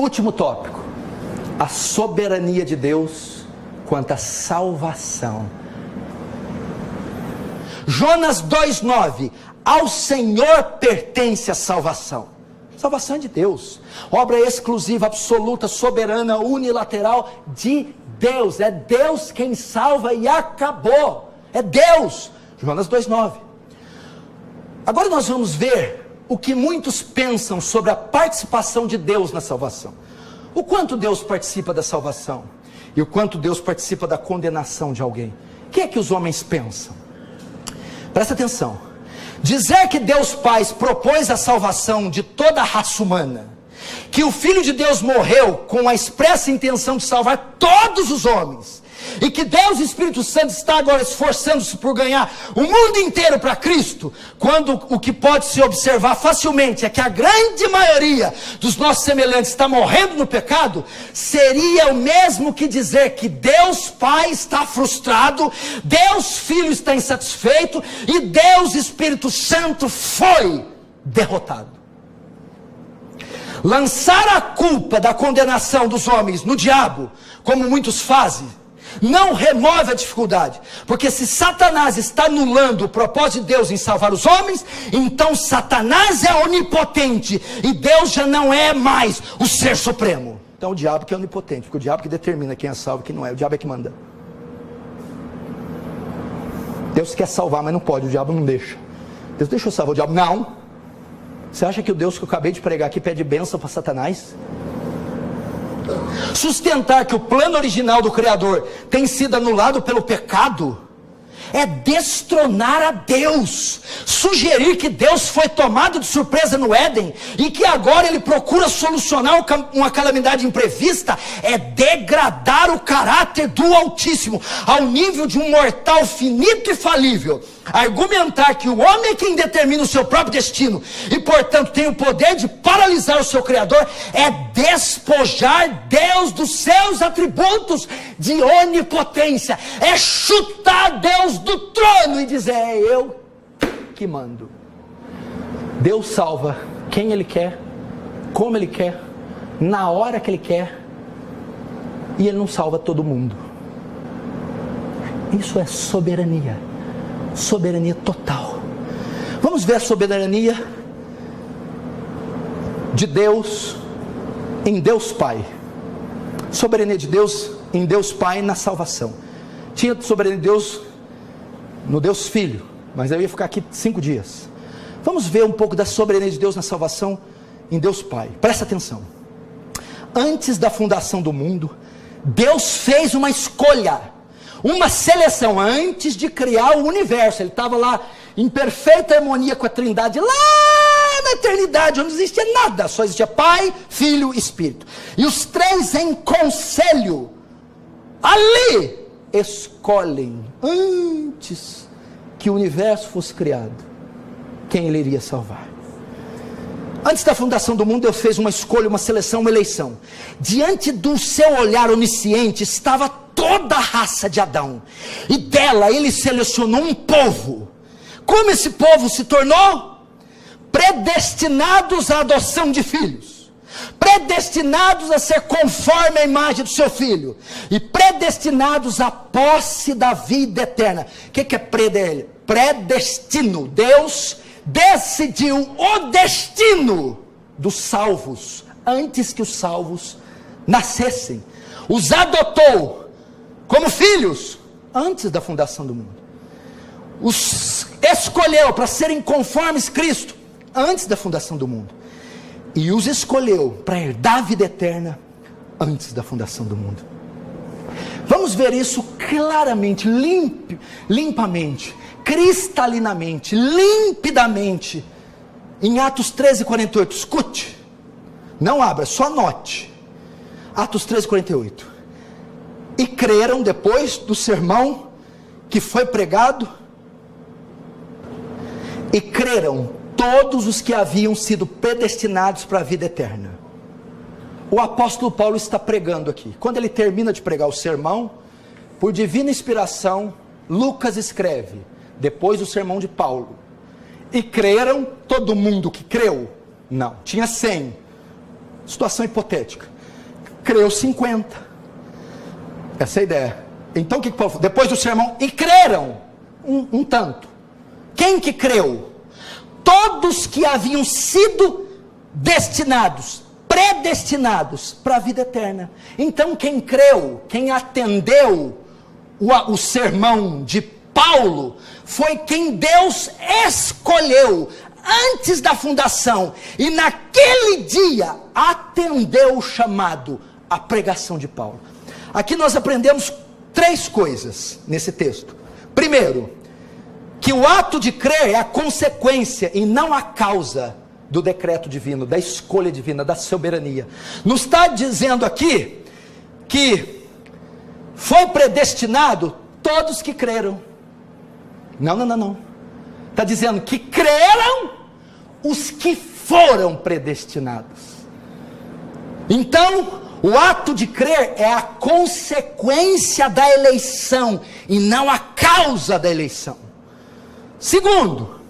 Último tópico: a soberania de Deus quanto à salvação. Jonas 2,9: ao Senhor pertence a salvação. Salvação é de Deus, obra exclusiva, absoluta, soberana, unilateral de Deus. É Deus quem salva e acabou. É Deus. Jonas 2,9. Agora nós vamos ver o que muitos pensam sobre a participação de Deus na salvação. O quanto Deus participa da salvação e o quanto Deus participa da condenação de alguém. O que é que os homens pensam? Presta atenção. Dizer que Deus Pai propôs a salvação de toda a raça humana, que o Filho de Deus morreu com a expressa intenção de salvar todos os homens, e que Deus Espírito Santo está agora esforçando-se por ganhar o mundo inteiro para Cristo, quando o que pode se observar facilmente é que a grande maioria dos nossos semelhantes está morrendo no pecado, seria o mesmo que dizer que Deus Pai está frustrado, Deus Filho está insatisfeito e Deus Espírito Santo foi derrotado. Lançar a culpa da condenação dos homens no diabo, como muitos fazem, não remove a dificuldade, porque se Satanás está anulando o propósito de Deus em salvar os homens, então Satanás é onipotente e Deus já não é mais o ser supremo. Então o diabo que é onipotente, porque o diabo que determina quem é salvo e quem não é, o diabo é que manda. Deus quer salvar, mas não pode, o diabo não deixa. Deus deixa eu salvar, o diabo não. Você acha que o Deus que eu acabei de pregar aqui pede bênção para Satanás? Sustentar que o plano original do Criador tem sido anulado pelo pecado é destronar a Deus. Sugerir que Deus foi tomado de surpresa no Éden e que agora ele procura solucionar uma calamidade imprevista é degradar o caráter do Altíssimo ao nível de um mortal finito e falível. Argumentar que o homem é quem determina o seu próprio destino e portanto tem o poder de paralisar o seu Criador é despojar Deus dos seus atributos de onipotência, é chutar Deus do trono e dizer: é eu que mando. Deus salva quem Ele quer, como Ele quer, na hora que Ele quer, e Ele não salva todo mundo. Isso é soberania, soberania total. Vamos ver a soberania de Deus em Deus Pai. Soberania de Deus em Deus Pai na salvação. Tinha soberania de Deus no Deus Filho, mas eu ia ficar aqui 5 dias. Vamos ver um pouco da soberania de Deus na salvação em Deus Pai. Presta atenção. Antes da fundação do mundo, Deus fez uma escolha, uma seleção. Antes de criar o universo, Ele estava lá em perfeita harmonia com a Trindade, lá na eternidade, onde não existia nada, só existia Pai, Filho e Espírito, e os três em conselho ali escolhem, antes que o universo fosse criado, quem Ele iria salvar. Antes da fundação do mundo, Deus fez uma escolha, uma seleção, uma eleição. Diante do seu olhar onisciente estava toda a raça de Adão, e dela Ele selecionou um povo. Como esse povo se tornou? Predestinados à adoção de filhos, predestinados a ser conforme a imagem do seu filho, e predestinados à posse da vida eterna. O que é predestino? Deus decidiu o destino dos salvos antes que os salvos nascessem. Os adotou como filhos antes da fundação do mundo. Os escolheu para serem conformes Cristo antes da fundação do mundo. E os escolheu para herdar a vida eterna antes da fundação do mundo. Vamos ver isso claramente, limpamente, cristalinamente, limpidamente, em Atos 13:48. Escute, não abra, só anote. Atos 13:48. E creram depois do sermão que foi pregado, e creram todos os que haviam sido predestinados para a vida eterna. O apóstolo Paulo está pregando aqui. Quando ele termina de pregar o sermão, por divina inspiração, Lucas escreve, depois do sermão de Paulo: e creram todo mundo que creu? Não, tinha 100, situação hipotética. creu 50. Essa é a ideia. Então o que Paulo falou? Depois do sermão, e creram um tanto. Quem que creu? Todos que haviam sido destinados, predestinados para a vida eterna. Então quem creu, quem atendeu o sermão de Paulo, foi quem Deus escolheu antes da fundação, e naquele dia atendeu o chamado, a pregação de Paulo. Aqui nós aprendemos 3 coisas nesse texto. Primeiro, que o ato de crer é a consequência e não a causa do decreto divino, da escolha divina, da soberania. Não está dizendo aqui que foi predestinado todos que creram. Não. Está dizendo que creram os que foram predestinados. Então, o ato de crer é a consequência da eleição e não a causa da eleição. Segundo,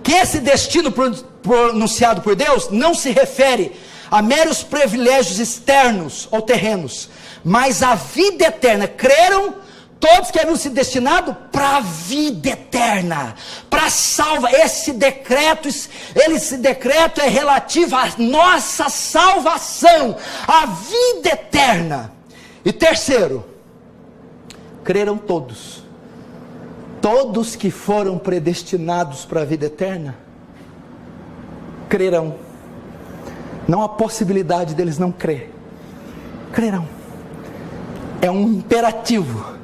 que esse destino pronunciado por Deus não se refere a meros privilégios externos ou terrenos, mas a vida eterna. Creram todos que haviam sido destinados para a vida eterna, para salva. Esse decreto é relativo à nossa salvação, à vida eterna. E terceiro, creram todos que foram predestinados para a vida eterna, crerão. Não há possibilidade deles não crer. Crerão. É um imperativo.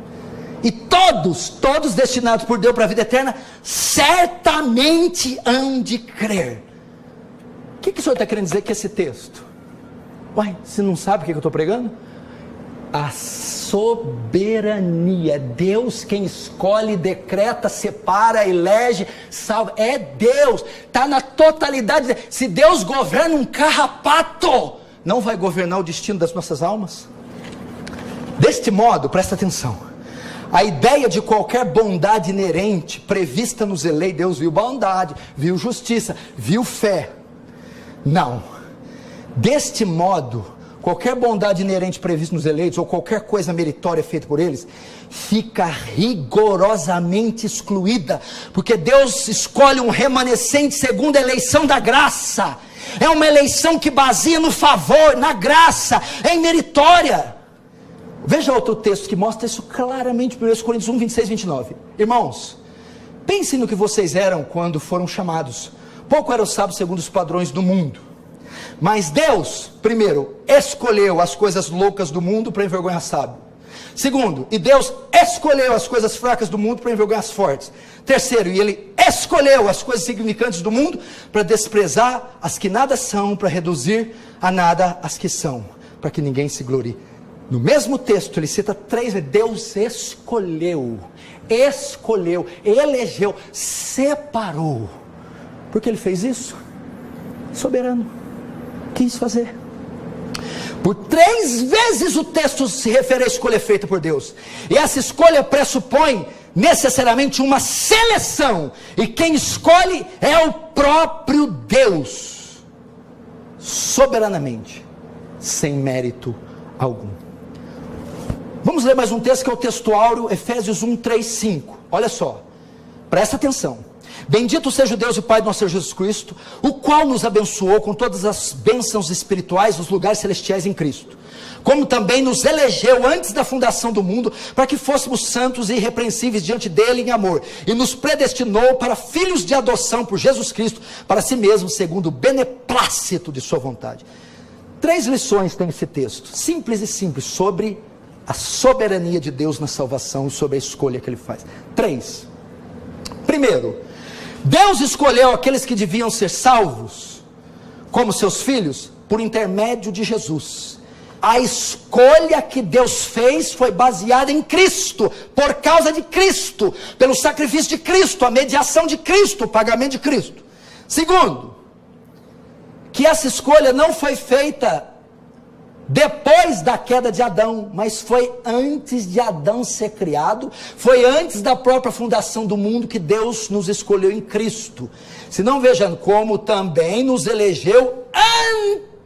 E todos destinados por Deus para a vida eterna, certamente hão de crer. O que o senhor está querendo dizer com esse texto? Uai, você não sabe o que eu estou pregando? A soberania. Deus quem escolhe, decreta, separa, elege, salva. É Deus. Está na totalidade. Se Deus governa um carrapato, não vai governar o destino das nossas almas? Deste modo, presta atenção, a ideia de qualquer bondade inerente prevista nos eleitos, Deus viu bondade, viu justiça, viu fé. Não. Deste modo, qualquer bondade inerente prevista nos eleitos, ou qualquer coisa meritória feita por eles, fica rigorosamente excluída, porque Deus escolhe um remanescente segundo a eleição da graça. É uma eleição que baseia no favor, na graça, é meritória. Veja outro texto que mostra isso claramente, 1 Coríntios 1, 26 e 29. Irmãos, pensem no que vocês eram quando foram chamados. Pouco eram sábios segundo os padrões do mundo. Mas Deus, primeiro, escolheu as coisas loucas do mundo para envergonhar sábio. Segundo, e Deus escolheu as coisas fracas do mundo para envergonhar as fortes. Terceiro, e Ele escolheu as coisas significantes do mundo para desprezar as que nada são, para reduzir a nada as que são, para que ninguém se glorie. No mesmo texto ele cita 3 vezes, Deus escolheu, elegeu, separou. Por que ele fez isso? Soberano, quis fazer. Por 3 vezes o texto se refere à escolha feita por Deus. E essa escolha pressupõe necessariamente uma seleção. E quem escolhe é o próprio Deus. Soberanamente, sem mérito algum. Vamos ler mais um texto que é o texto áureo, Efésios 1, 3, 5. Olha só, presta atenção. Bendito seja o Deus e Pai do nosso Senhor Jesus Cristo, o qual nos abençoou com todas as bênçãos espirituais nos lugares celestiais em Cristo, como também nos elegeu antes da fundação do mundo, para que fôssemos santos e irrepreensíveis diante dele em amor, e nos predestinou para filhos de adoção por Jesus Cristo, para si mesmo, segundo o beneplácito de sua vontade. 3 lições tem esse texto, simples, sobre a soberania de Deus na salvação e sobre a escolha que ele faz. 3. Primeiro, Deus escolheu aqueles que deviam ser salvos como seus filhos por intermédio de Jesus. A escolha que Deus fez foi baseada em Cristo, por causa de Cristo, pelo sacrifício de Cristo, a mediação de Cristo, o pagamento de Cristo. Segundo, que essa escolha não foi feita depois da queda de Adão, mas foi antes de Adão ser criado, foi antes da própria fundação do mundo que Deus nos escolheu em Cristo. Se não, vejam como também nos elegeu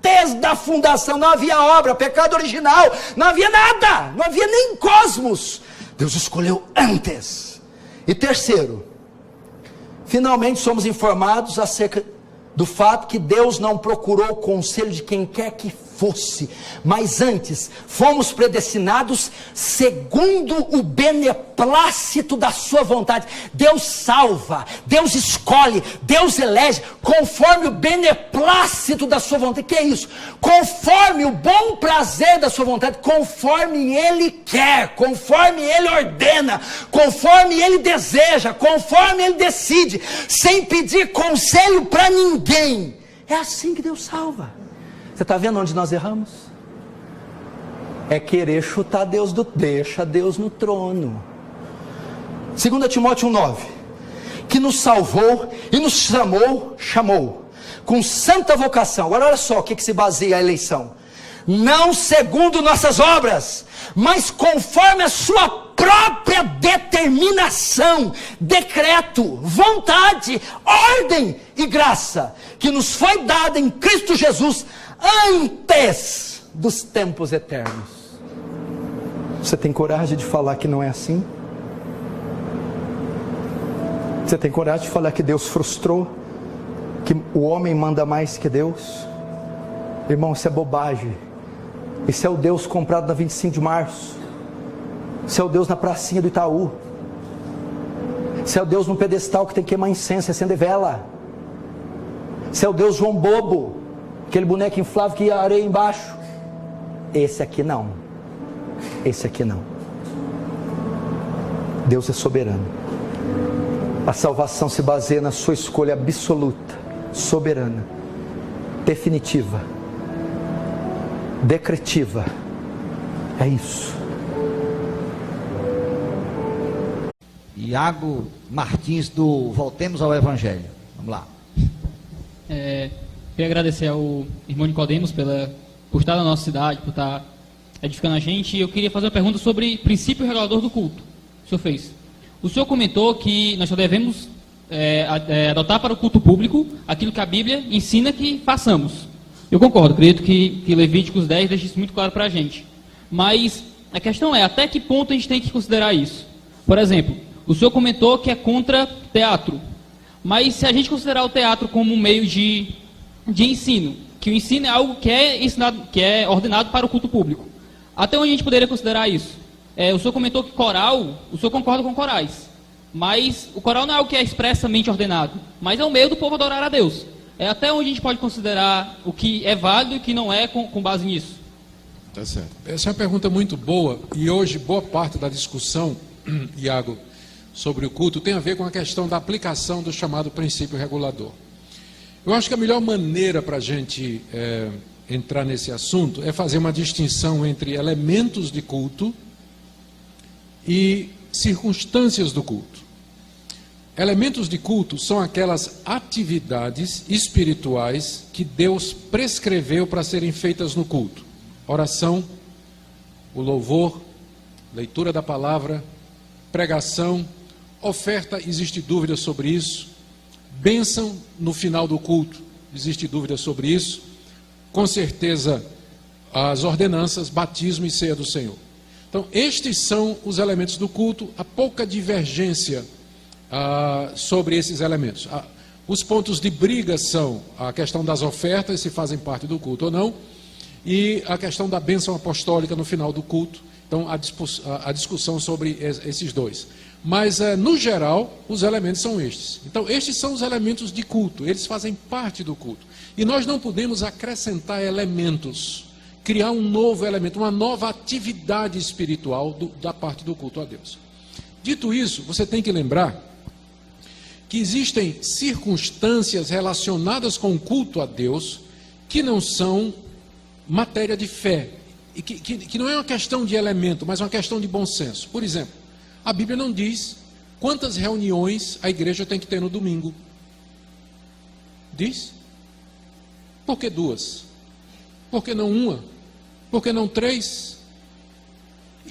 antes da fundação, não havia obra, pecado original, não havia nada, não havia nem cosmos. Deus escolheu antes. E terceiro, finalmente somos informados acerca do fato que Deus não procurou o conselho de quem quer que fosse, mas antes fomos predestinados segundo o beneplácito da sua vontade. Deus salva, Deus escolhe, Deus elege conforme o beneplácito da sua vontade. Que é isso? Conforme o bom prazer da sua vontade, conforme Ele quer, conforme Ele ordena, conforme Ele deseja, conforme Ele decide, sem pedir conselho para ninguém. É assim que Deus salva. Você está vendo onde nós erramos? É querer chutar Deus deixa Deus no trono. 2 Timóteo 1,9, que nos salvou e nos chamou com santa vocação. Agora olha só o que se baseia a eleição: não segundo nossas obras, mas conforme a sua própria determinação, decreto, vontade, ordem e graça, que nos foi dada em Cristo Jesus, antes dos tempos eternos. Você tem coragem de falar que não é assim? Você tem coragem de falar que Deus frustrou, que o homem manda mais que Deus? Irmão, isso é bobagem. Esse é o Deus comprado na 25 de março. Esse é o Deus na pracinha do Itaú. Esse é o Deus no pedestal que tem que queimar incenso e acender vela. Esse é o Deus João Bobo, aquele boneco inflável que ia areia embaixo. Esse aqui não. Esse aqui não. Deus é soberano. A salvação se baseia na sua escolha absoluta, soberana, definitiva, decretiva. É isso. Iago Martins, do Voltemos ao Evangelho. Vamos lá. Queria agradecer ao irmão Nicodemos por estar na nossa cidade, por estar edificando a gente. E eu queria fazer uma pergunta sobre princípio regulador do culto. O senhor fez. O senhor comentou que nós só devemos adotar para o culto público aquilo que a Bíblia ensina que façamos. Eu concordo, acredito que Levíticos 10 deixa isso muito claro para a gente. Mas a questão é, até que ponto a gente tem que considerar isso? Por exemplo, o senhor comentou que é contra teatro. Mas se a gente considerar o teatro como um meio de ensino, que o ensino é algo que é ensinado, que é ordenado para o culto público, até onde a gente poderia considerar isso? O senhor comentou que coral, o senhor concorda com corais, mas o coral não é algo que é expressamente ordenado, mas é um meio do povo adorar a Deus. Até onde a gente pode considerar o que é válido e o que não é com base nisso? Tá certo. Essa é uma pergunta muito boa, e hoje boa parte da discussão, Iago, sobre o culto tem a ver com a questão da aplicação do chamado princípio regulador. Eu acho que a melhor maneira para a gente entrar nesse assunto é fazer uma distinção entre elementos de culto e circunstâncias do culto. Elementos de culto são aquelas atividades espirituais que Deus prescreveu para serem feitas no culto. Oração, o louvor, leitura da palavra, pregação, oferta, existe dúvida sobre isso. Bênção no final do culto, existe dúvida sobre isso. Com certeza, as ordenanças, batismo e ceia do Senhor. Então, estes são os elementos do culto. Há pouca divergência sobre esses elementos. Os pontos de briga são a questão das ofertas, se fazem parte do culto ou não, e a questão da bênção apostólica no final do culto. Então, a discussão sobre esses dois. Mas, no geral, os elementos são estes. Então, estes são os elementos de culto, eles fazem parte do culto. E nós não podemos acrescentar elementos, criar um novo elemento, uma nova atividade espiritual da parte do culto a Deus. Dito isso, você tem que lembrar que existem circunstâncias relacionadas com o culto a Deus que não são matéria de fé, e que não é uma questão de elemento, mas uma questão de bom senso. Por exemplo, a Bíblia não diz quantas reuniões a igreja tem que ter no domingo. Diz? Por que 2? Por que não 1? Por que não 3?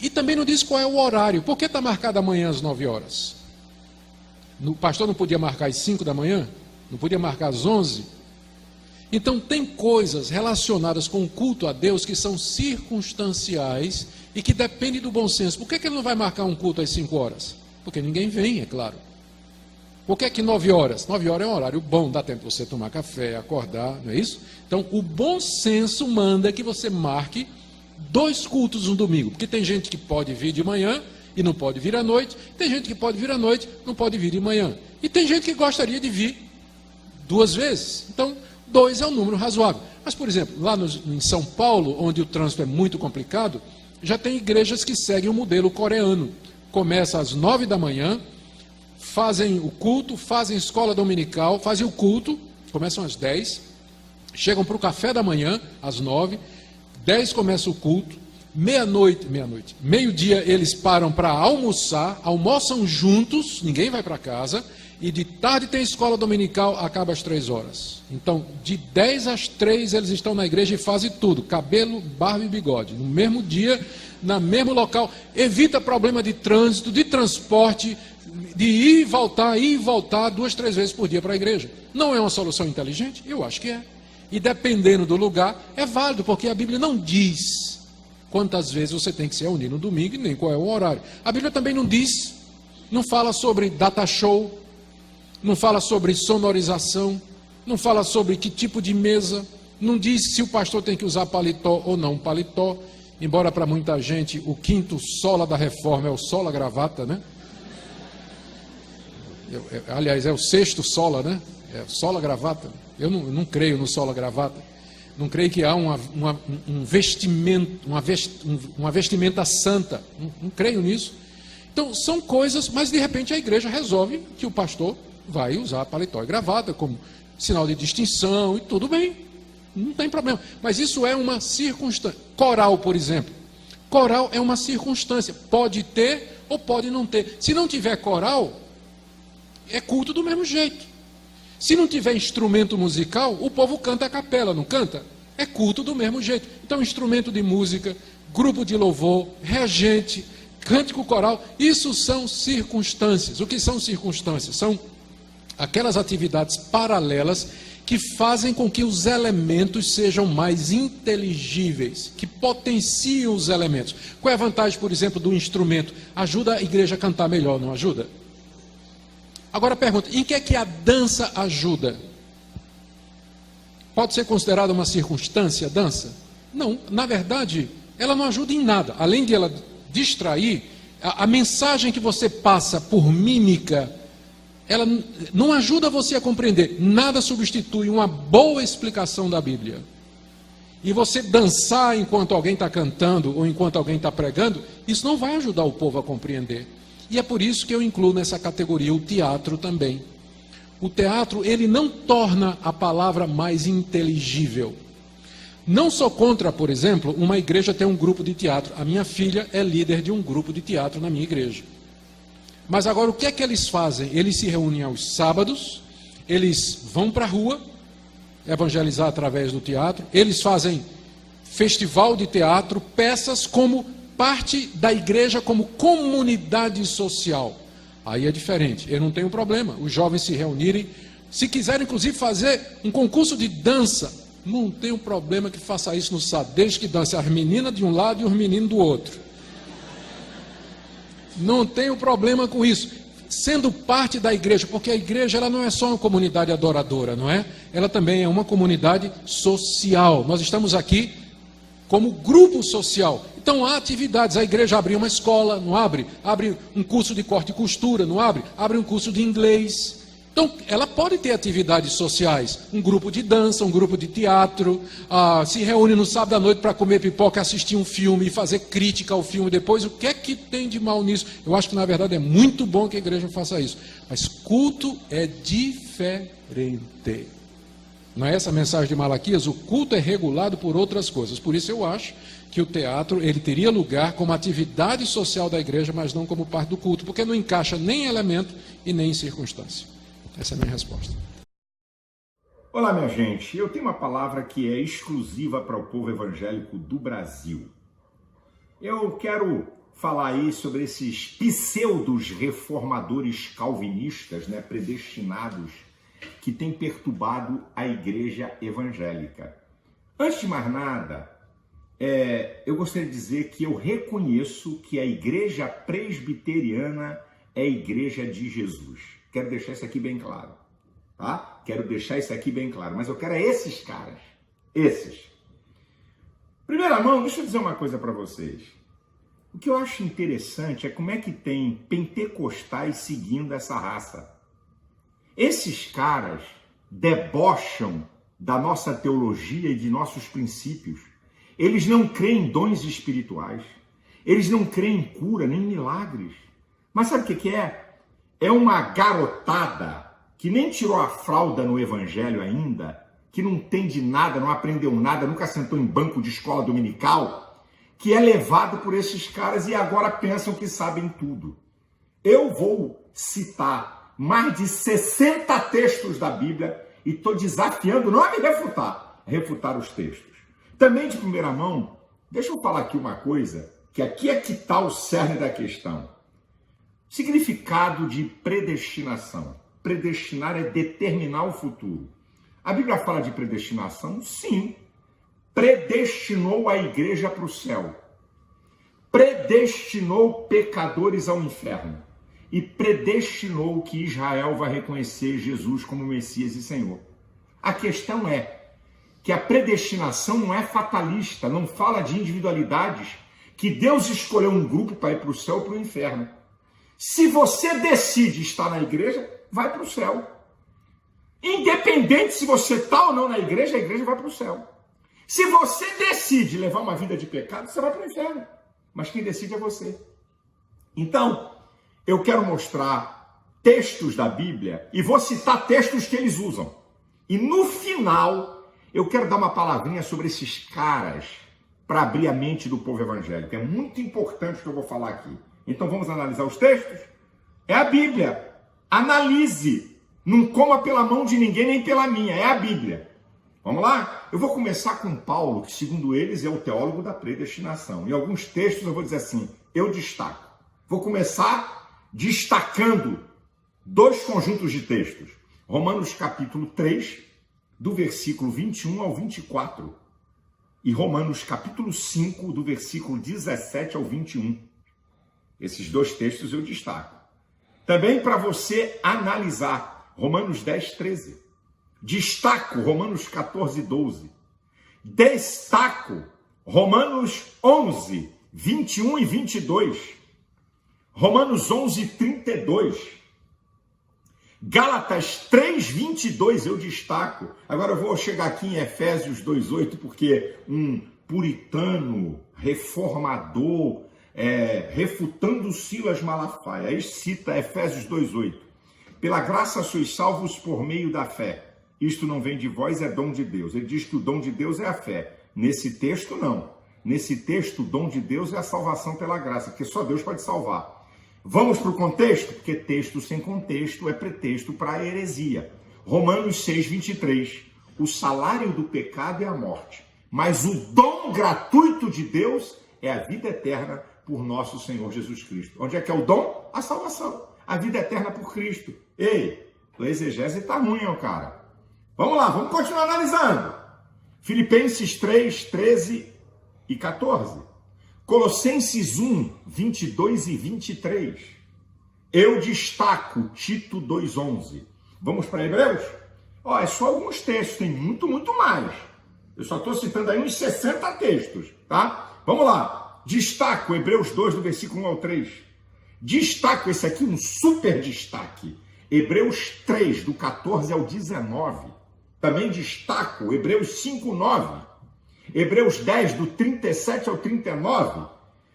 E também não diz qual é o horário. Por que está marcado amanhã às 9 horas? O pastor não podia marcar às 5 da manhã? Não podia marcar às 11? Então, tem coisas relacionadas com o culto a Deus que são circunstanciais e que dependem do bom senso. Por que ele não vai marcar um culto às 5 horas? Porque ninguém vem, é claro. Por que 9 horas? 9 horas é um horário bom, dá tempo de você tomar café, acordar, não é isso? Então, o bom senso manda que você marque 2 cultos no domingo. Porque tem gente que pode vir de manhã e não pode vir à noite. Tem gente que pode vir à noite e não pode vir de manhã. E tem gente que gostaria de vir 2 vezes. Então, 2 é um número razoável. Mas, por exemplo, lá em São Paulo, onde o trânsito é muito complicado, já tem igrejas que seguem o modelo coreano. Começa às 9 da manhã, fazem o culto, fazem escola dominical, fazem o culto, começam às 10, chegam para o café da manhã, às 9, 10 começa o culto, meio-dia eles param para almoçar, almoçam juntos, ninguém vai para casa, e de tarde tem escola dominical, acaba às 3 horas. Então, de 10 às 3 eles estão na igreja e fazem tudo, cabelo, barba e bigode, no mesmo dia, no mesmo local, evita problema de trânsito, de transporte, de ir e voltar 2, 3 vezes por dia para a igreja. Não é uma solução inteligente? Eu acho que é. E dependendo do lugar, é válido, porque a Bíblia não diz quantas vezes você tem que se reunir no domingo e nem qual é o horário. A Bíblia também não diz, não fala sobre data show, não fala sobre sonorização, não fala sobre que tipo de mesa, não diz se o pastor tem que usar paletó ou não paletó, embora para muita gente o quinto sola da reforma é o sola gravata, né? Aliás, é o 6º sola, né? É sola gravata. Eu não creio no sola gravata. Não creio que há um vestimento, uma vestimenta santa. Não creio nisso. Então, são coisas, mas de repente a igreja resolve que o pastor vai usar paletó e gravata como sinal de distinção e tudo bem. Não tem problema. Mas isso é uma circunstância. Coral, por exemplo. Coral é uma circunstância. Pode ter ou pode não ter. Se não tiver coral, é culto do mesmo jeito. Se não tiver instrumento musical, o povo canta a capela, não canta? É culto do mesmo jeito. Então, instrumento de música, grupo de louvor, regente, cântico coral, isso são circunstâncias. O que são circunstâncias? São aquelas atividades paralelas que fazem com que os elementos sejam mais inteligíveis, que potenciam os elementos. Qual é a vantagem, por exemplo, do instrumento? Ajuda a igreja a cantar melhor, não ajuda? Agora pergunta, em que é que a dança ajuda? Pode ser considerada uma circunstância a dança? Não, na verdade, ela não ajuda em nada. Além de ela distrair, a mensagem que você passa por mímica, ela não ajuda você a compreender. Nada substitui uma boa explicação da Bíblia. E você dançar enquanto alguém está cantando ou enquanto alguém está pregando, isso não vai ajudar o povo a compreender. E é por isso que eu incluo nessa categoria o teatro também. O teatro, ele não torna a palavra mais inteligível. Não sou contra, por exemplo, uma igreja ter um grupo de teatro. A minha filha é líder de um grupo de teatro na minha igreja. Mas agora o que é que eles fazem? Eles se reúnem aos sábados, eles vão para a rua, evangelizar através do teatro, eles fazem festival de teatro, peças como parte da igreja como comunidade social. Aí é diferente, eu não tenho problema, os jovens se reunirem, se quiserem inclusive fazer um concurso de dança, não tenho problema que faça isso no sábado, desde que dance as meninas de um lado e os meninos do outro. Não tenho problema com isso, sendo parte da igreja, porque a igreja ela não é só uma comunidade adoradora, não é? Ela também é uma comunidade social. Nós estamos aqui como grupo social. Então há atividades, a igreja abre uma escola, não abre? Abre um curso de corte e costura, não abre? Abre um curso de inglês. Então ela pode ter atividades sociais, um grupo de dança, um grupo de teatro, se reúne no sábado à noite para comer pipoca, assistir um filme e fazer crítica ao filme depois. O que é que tem de mal nisso? Eu acho que na verdade é muito bom que a igreja faça isso. Mas culto é diferente. Não é essa a mensagem de Malaquias? O culto é regulado por outras coisas. Por isso eu acho que o teatro ele teria lugar como atividade social da igreja, mas não como parte do culto, porque não encaixa nem em elemento e nem em circunstância. Essa é a minha resposta. Olá, minha gente. Eu tenho uma palavra que é exclusiva para o povo evangélico do Brasil. Eu quero falar aí sobre esses pseudos reformadores calvinistas, predestinados, que têm perturbado a igreja evangélica. Antes de mais nada, eu gostaria de dizer que eu reconheço que a igreja presbiteriana é a igreja de Jesus. Quero deixar isso aqui bem claro, tá? Quero deixar isso aqui bem claro, mas eu quero esses caras, esses. Primeira mão, deixa eu dizer uma coisa para vocês. O que eu acho interessante é como é que tem pentecostais seguindo essa raça. Esses caras debocham da nossa teologia e de nossos princípios. Eles não creem em dons espirituais. Eles não creem em cura, nem em milagres. Mas sabe o que é? É uma garotada que nem tirou a fralda no evangelho ainda, que não entende nada, não aprendeu nada, nunca sentou em banco de escola dominical, que é levado por esses caras e agora pensam que sabem tudo. Eu vou citar mais de 60 textos da Bíblia e estou desafiando, não a me refutar, a refutar os textos. Também de primeira mão, deixa eu falar aqui uma coisa, que aqui é que está o cerne da questão. Significado de predestinação. Predestinar é determinar o futuro. A Bíblia fala de predestinação? Sim. Predestinou a igreja para o céu. Predestinou pecadores ao inferno. E predestinou que Israel vai reconhecer Jesus como Messias e Senhor. A questão é que a predestinação não é fatalista, não fala de individualidades, que Deus escolheu um grupo para ir para o céu ou para o inferno. Se você decide estar na igreja, vai para o céu. Independente se você está ou não na igreja, a igreja vai para o céu. Se você decide levar uma vida de pecado, você vai para o inferno. Mas quem decide é você. Então, eu quero mostrar textos da Bíblia e vou citar textos que eles usam. E no final, eu quero dar uma palavrinha sobre esses caras para abrir a mente do povo evangélico. É muito importante o que eu vou falar aqui. Então vamos analisar os textos? É a Bíblia. Analise. Não coma pela mão de ninguém, nem pela minha. É a Bíblia. Vamos lá? Eu vou começar com Paulo, que segundo eles é o teólogo da predestinação. Em alguns textos eu vou dizer assim, eu destaco. Vou começar destacando dois conjuntos de textos. Romanos capítulo 3, do versículo 21 ao 24. E Romanos capítulo 5, do versículo 17 ao 21. Esses dois textos eu destaco. Também para você analisar, Romanos 10, 13. Destaco Romanos 14, 12. Destaco Romanos 11, 21 e 22. Romanos 11, 32. Gálatas 3, 22 eu destaco. Agora eu vou chegar aqui em Efésios 2, 8, porque um puritano, reformador, refutando Silas Malafaia, aí cita Efésios 2, 8. Pela graça sois salvos por meio da fé. Isto não vem de vós, é dom de Deus. Ele diz que o dom de Deus é a fé. Nesse texto, não. Nesse texto, o dom de Deus é a salvação pela graça, porque só Deus pode salvar. Vamos para o contexto? Porque texto sem contexto é pretexto para a heresia. Romanos 6, 23. O salário do pecado é a morte, mas o dom gratuito de Deus é a vida eterna por nosso Senhor Jesus Cristo. Onde é que é o dom? A salvação. A vida eterna por Cristo. Ei, a exegese está ruim, ó, cara. Vamos lá, vamos continuar analisando. Filipenses 3, 13 e 14. Colossenses 1, 22 e 23. Eu destaco Tito 2, 11. Vamos para Hebreus? Ó, é só alguns textos, tem muito mais. Eu só estou citando aí uns 60 textos, tá? Vamos lá. Destaco Hebreus 2, do versículo 1 ao 3. Destaco, esse aqui, um super destaque. Hebreus 3, do 14 ao 19. Também destaco Hebreus 5, 9. Hebreus 10, do 37 ao 39.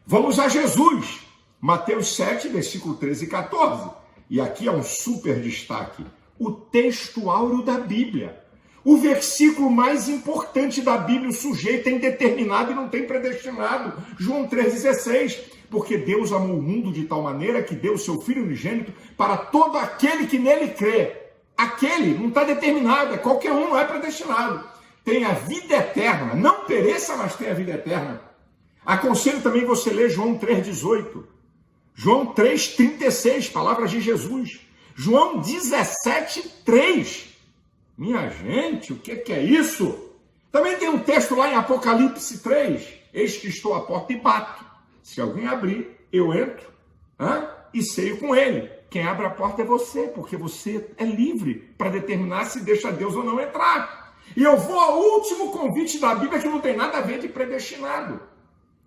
Vamos a Jesus. Mateus 7, versículo 13 e 14. E aqui é um super destaque. O texto áureo da Bíblia. O versículo mais importante da Bíblia, o sujeito é indeterminado e não tem predestinado. João 3,16. Porque Deus amou o mundo de tal maneira que deu o seu Filho unigênito para todo aquele que nele crê. Aquele não está determinado, é qualquer um, não é predestinado. Tem a vida eterna, não pereça, mas tem a vida eterna. Aconselho também você ler João 3,18. João 3,36, palavras de Jesus. João 17, 3. Minha gente, o que é isso? Também tem um texto lá em Apocalipse 3. Eis que estou à porta e bato. Se alguém abrir, eu entro e ceio com ele. Quem abre a porta é você, porque você é livre para determinar se deixa Deus ou não entrar. E eu vou ao último convite da Bíblia, que não tem nada a ver de predestinado.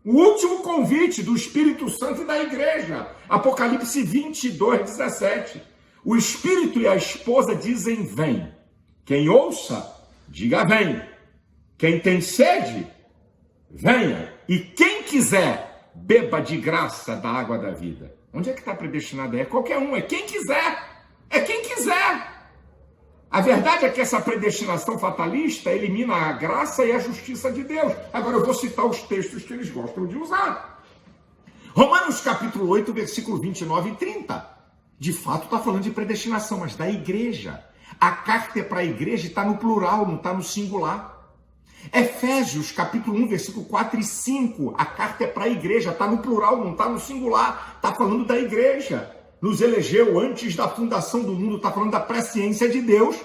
O último convite do Espírito Santo e da igreja. Apocalipse 22, 17. O Espírito e a esposa dizem, vem. Quem ouça, diga, vem. Quem tem sede, venha. E quem quiser, beba de graça da água da vida. Onde é que está predestinado? É qualquer um, é quem quiser. É quem quiser. A verdade é que essa predestinação fatalista elimina a graça e a justiça de Deus. Agora eu vou citar os textos que eles gostam de usar. Romanos capítulo 8, versículo 29 e 30. De fato está falando de predestinação, mas da igreja. A carta é para a igreja e está no plural, não está no singular. Efésios capítulo 1, versículo 4 e 5. A carta é para a igreja, está no plural, não está no singular. Está falando da igreja. Nos elegeu antes da fundação do mundo, está falando da presciência de Deus,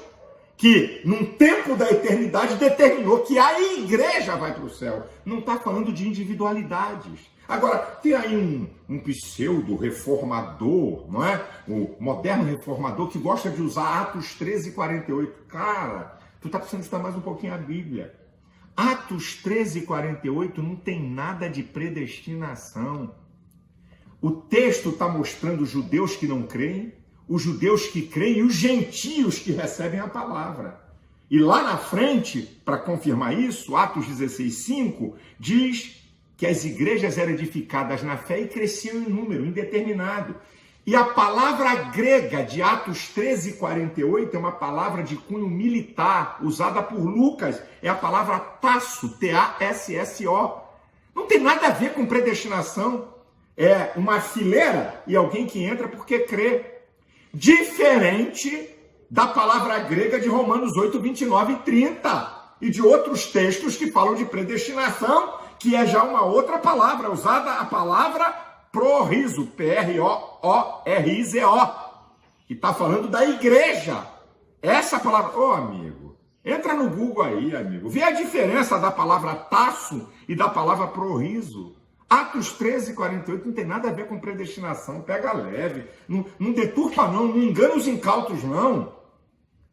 que num tempo da eternidade determinou que a igreja vai para o céu. Não está falando de individualidades. Agora, tem aí um pseudo-reformador, não é? O moderno reformador que gosta de usar Atos 13 e 48. Cara, tu está precisando estudar mais um pouquinho a Bíblia. Atos 13 e 48 não tem nada de predestinação. O texto está mostrando os judeus que não creem, os judeus que creem e os gentios que recebem a palavra. E lá na frente, para confirmar isso, Atos 16:5 diz que as igrejas eram edificadas na fé e cresciam em número indeterminado. E a palavra grega de Atos 13:48 é uma palavra de cunho militar, usada por Lucas, é a palavra tasso, T-A-S-S-O. Não tem nada a ver com predestinação. É uma fileira e alguém que entra porque crê. Diferente da palavra grega de Romanos 8, 29 e 30. E de outros textos que falam de predestinação, que é já uma outra palavra, usada a palavra prorizo, P-R-O-O-R-I-Z-O. Que está falando da igreja. Essa palavra, amigo, entra no Google aí, amigo. Vê a diferença da palavra tasso e da palavra prorizo. Atos 13, 48 não tem nada a ver com predestinação, pega leve, não deturpa não engana os incautos não.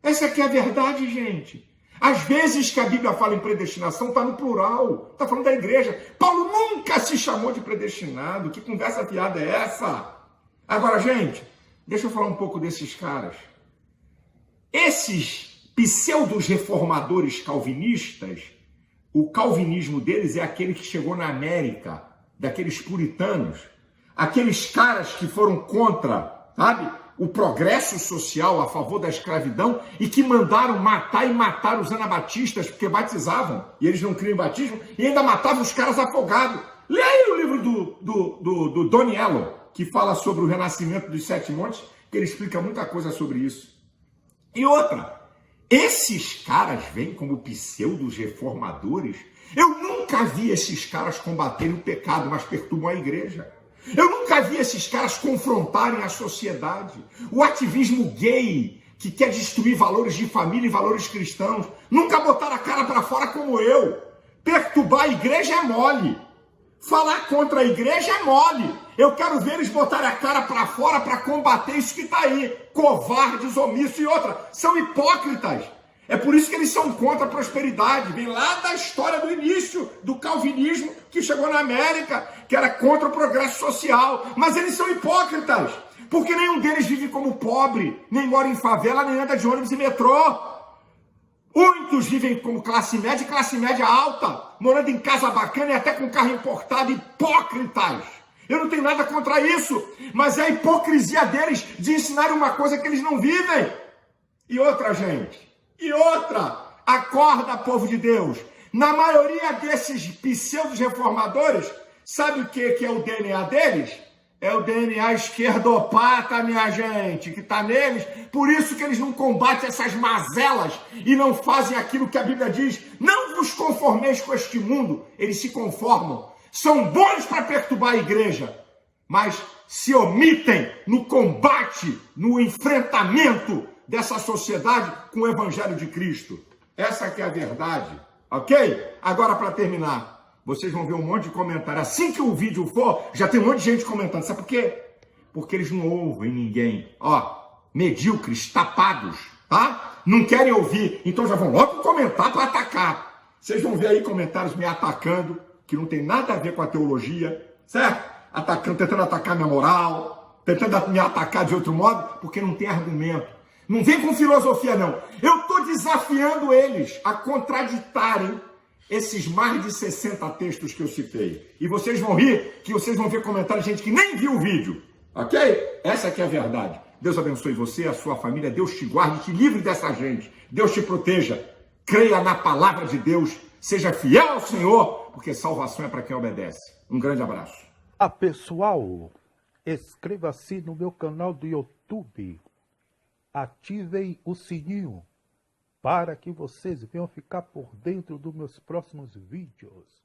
Essa aqui é a verdade, gente. Às vezes que a Bíblia fala em predestinação, está no plural, está falando da igreja. Paulo nunca se chamou de predestinado, que conversa fiada é essa? Agora, gente, deixa eu falar um pouco desses caras. Esses pseudos reformadores calvinistas, o calvinismo deles é aquele que chegou na América, daqueles puritanos, aqueles caras que foram contra, sabe, o progresso social a favor da escravidão e que mandaram matar e matar os anabatistas porque batizavam, e eles não criam em batismo, e ainda matavam os caras afogados. Leia aí o livro do Doniello, que fala sobre o renascimento dos Sete Montes, que ele explica muita coisa sobre isso. E outra, esses caras vêm como pseudos reformadores. Eu nunca vi esses caras combaterem o pecado, mas perturbam a igreja. Eu nunca vi esses caras confrontarem a sociedade. O ativismo gay, que quer destruir valores de família e valores cristãos, nunca botaram a cara para fora como eu. Perturbar a igreja é mole. Falar contra a igreja é mole. Eu quero ver eles botarem a cara para fora para combater isso que está aí. Covardes, omissos e outra. São hipócritas. É por isso que eles são contra a prosperidade. Vem lá da história do início do calvinismo que chegou na América, que era contra o progresso social. Mas eles são hipócritas, porque nenhum deles vive como pobre, nem mora em favela, nem anda de ônibus e metrô. Muitos vivem como classe média alta, morando em casa bacana e até com carro importado. Hipócritas. Eu não tenho nada contra isso, mas é a hipocrisia deles de ensinar uma coisa que eles não vivem. E outra, gente... E outra, acorda, povo de Deus. Na maioria desses pseudos reformadores, sabe o que é o DNA deles? É o DNA esquerdopata, minha gente, que está neles. Por isso que eles não combatem essas mazelas e não fazem aquilo que a Bíblia diz. Não vos conformeis com este mundo. Eles se conformam. São bons para perturbar a igreja, mas se omitem no combate, no enfrentamento dessa sociedade com o evangelho de Cristo. Essa que é a verdade, ok? Agora, para terminar, vocês vão ver um monte de comentário. Assim que o vídeo for, já tem um monte de gente comentando. Sabe por quê? Porque eles não ouvem ninguém. Ó, medíocres, tapados, tá? Não querem ouvir, então já vão logo comentar para atacar. Vocês vão ver aí comentários me atacando, que não tem nada a ver com a teologia, certo? Atacando, tentando atacar minha moral, tentando me atacar de outro modo, porque não tem argumento. Não vem com filosofia, não. Eu estou desafiando eles a contraditarem esses mais de 60 textos que eu citei. E vocês vão rir, que vocês vão ver comentários de gente que nem viu o vídeo. Ok? Essa aqui é a verdade. Deus abençoe você, a sua família. Deus te guarde, te livre dessa gente. Deus te proteja. Creia na palavra de Deus. Seja fiel ao Senhor, porque salvação é para quem obedece. Um grande abraço. Pessoal, inscreva-se no meu canal do YouTube. Ativem o sininho para que vocês venham ficar por dentro dos meus próximos vídeos.